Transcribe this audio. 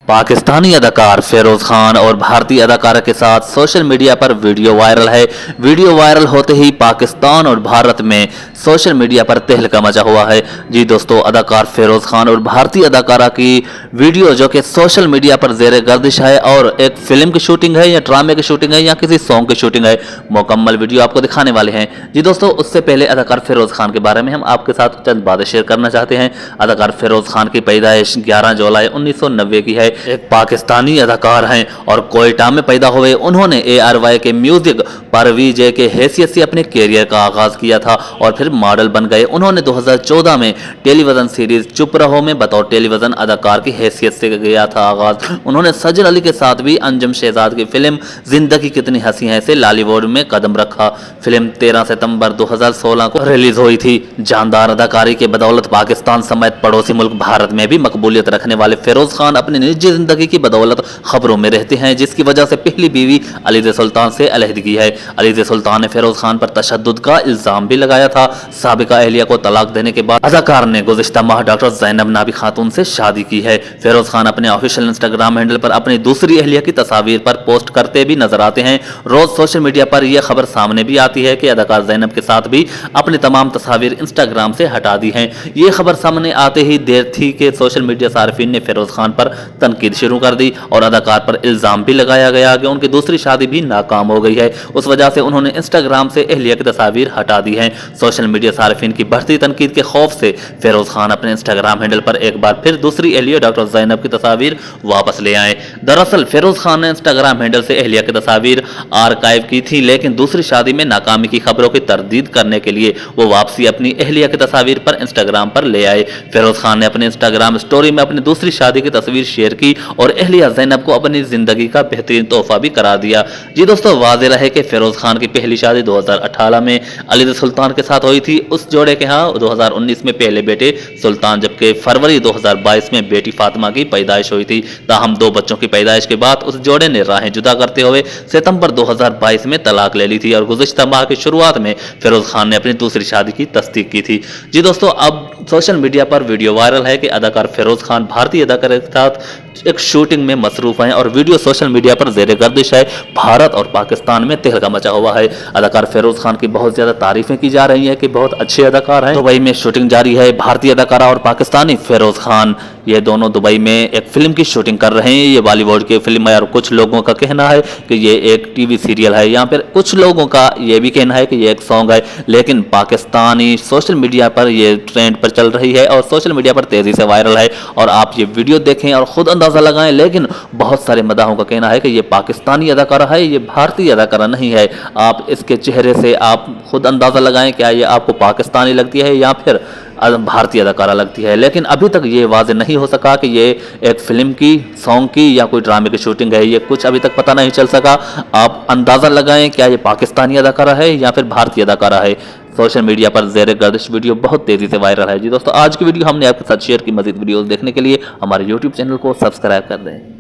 पाकिस्तानी अदाकार फिरोज खान और भारतीय अदाकारा के साथ सोशल मीडिया पर वीडियो वायरल है। वीडियो वायरल होते ही पाकिस्तान और भारत में सोशल मीडिया पर तहलका मचा हुआ है। जी दोस्तों, अदाकार फिरोज खान और भारतीय अदाकारा की वीडियो जो कि सोशल मीडिया पर ज़ेरे गर्दिश है और एक फिल्म की शूटिंग है या ड्रामे की शूटिंग है या किसी सॉन्ग की शूटिंग है, मुकम्मल वीडियो आपको दिखाने वाले हैं। जी दोस्तों, उससे पहले अदाकार फिरोज खान के बारे में हम आपके साथ चंद बातें शेयर करना चाहते हैं। अदाकार फिरोज खान की पैदाइश 11 जुलाई 1990 की है। एक पाकिस्तानी अदाकार हैं और कोयटा में पैदा हुए। उन्होंने ARY के म्यूजिक पर VJ के हैसियत से अपने कैरियर का आगाज किया था और फिर मॉडल बन गए। उन्होंने 2014 में टेलीविजन सीरीज चुप रहो में बतौर टेलीविजन अदाकार की हैसियत से किया था आगाज। उन्होंने सजल अली के साथ भी अंजुम शहजाद की फिल्म जिंदगी कितनी हंसी है से लॉलीवुड में कदम रखा। फिल्म 13 सितंबर 2016 को रिलीज हुई थी। जानदार अदाकारी के बदौलत पाकिस्तान समेत पड़ोसी मुल्क भारत में भी मकबूलियत रखने वाले फिरोज खान अपनी निजी जिंदगी की बदौलत खबरों में रहते हैं, जिसकी वजह से पहली बीवी अलीज़ सुल्तान से अलहदगी है। अलीज़ सुल्तान ने फिरोज खान पर तशद्दुद का इल्जाम भी लगाया था। साबिका अहलिया को तलाक देने के बाद अदाकार ने गुज़िश्ता माह डॉक्टर ज़ैनब नाबी खातून से शादी की है। फिरोज खान अपने ऑफिशियल इंस्टाग्राम हैंडल पर अपनी दूसरी अहलिया की तस्वीर पर पोस्ट करते भी नजर आते हैं। रोज सोशल मीडिया पर यह खबर सामने भी आती है कि अदाकार ज़ैनब के साथ भी अपनी तमाम तस्वीर इंस्टाग्राम से हटा दी हैं। ये खबर सामने आते ही देर थी कि सोशल मीडिया सार्फिन ने फिरोज खान पर तनकीद शुरू कर दी और अदाकार पर इल्जाम भी लगाया गया कि उनकी दूसरी शादी भी नाकाम हो गई है। उस वजह से उन्होंने इंस्टाग्राम से अहलिया की तस्वीर हटा दी है। सोशल मीडिया सार्फिन की बढ़ती तनकीद के खौफ से फिरोज खान अपने इंस्टाग्राम हैंडल पर एक बार फिर दूसरी अहलिया डॉक्टर ज़ैनब की तस्वीर वापस ले आए। दरअसल फिरोज खान ने इंस्टाग्राम हैंडल से अहलिया की तस्वीर आर्काइव की थी, लेकिन दूसरी शादी में नाकामी की खबरों की तरदीद करने के लिए वो वापसी अपनी अहलिया की तस्वीर पर इंस्टाग्राम पर ले आए। फिरोज खान ने अपने इंस्टाग्राम स्टोरी में अपनी दूसरी शादी की तस्वीर शेयर की और अहलिया ज़ैनब को अपनी जिंदगी का बेहतरीन तोहफा भी करार दिया। जी दोस्तों, वाज़ेह रहे कि फिरोज खान की पहली शादी 2018 में अलीज़ सुल्तान के साथ हुई थी। उस जोड़े के यहाँ 2019 में पहले बेटे सुल्तान, जबकि फरवरी 2022 में बेटी फातिमा की पैदाइश हुई थी। ताहम 2 बच्चों की पैदाइश के बाद उस जोड़े ने राहें जुदा करते हुए सितंबर 2022 में तलाक ले ली थी और गुज़िश्ता माह की शुरुआत में फिरोज खान ने अपनी दूसरी शादी की तस्दीक की थी। जी दोस्तों, अब सोशल मीडिया पर वीडियो वायरल है कि अदाकार फिरोज खान भारतीय अदाकार के साथ एक शूटिंग में मसरूफ हैं और वीडियो सोशल मीडिया पर ज़ेरे गर्दिश है। भारत और पाकिस्तान में तहलका मचा हुआ है। अदाकार फिरोज खान की बहुत ज़्यादा तारीफें की जा रही हैं कि बहुत अच्छे अदाकार हैं। दुबई में शूटिंग जारी है। भारतीय अदाकारा और पाकिस्तानी फिरोज खान ये दोनों दुबई में एक फिल्म की शूटिंग कर रहे हैं। ये बॉलीवुड की फिल्म है और कुछ लोगों का कहना है कि ये एक टीवी सीरियल है, या फिर कुछ लोगों का ये भी कहना है कि ये एक सॉन्ग है। लेकिन पाकिस्तानी सोशल मीडिया पर ये ट्रेंड पर चल रही है और सोशल मीडिया पर तेज़ी से वायरल है और आप ये वीडियो देखें और ख़ुद अंदाज़ा लगाएं। लेकिन बहुत सारे मदाहों का कहना है कि ये पाकिस्तानी अदाकारा है, ये भारतीय अदाकारा नहीं है। आप इसके चेहरे से आप खुद अंदाज़ा लगाएं, क्या ये आपको पाकिस्तानी लगती है या फिर भारतीय अदाकारा लगती है। लेकिन अभी तक ये वाज़ेह नहीं हो सका कि ये एक फिल्म की, सॉन्ग की या कोई ड्रामे की शूटिंग है। ये कुछ अभी तक पता नहीं चल सका। आप अंदाज़ा लगाएं, क्या ये पाकिस्तानी अदाकारा है या फिर भारतीय अदाकारा है। सोशल मीडिया पर ज़ेरे गर्दिश वीडियो बहुत तेज़ी से वायरल है। जी दोस्तों, आज की वीडियो हमने आपके साथ शेयर की। मज़ीद वीडियोस देखने के लिए हमारे YouTube चैनल को सब्सक्राइब कर दें।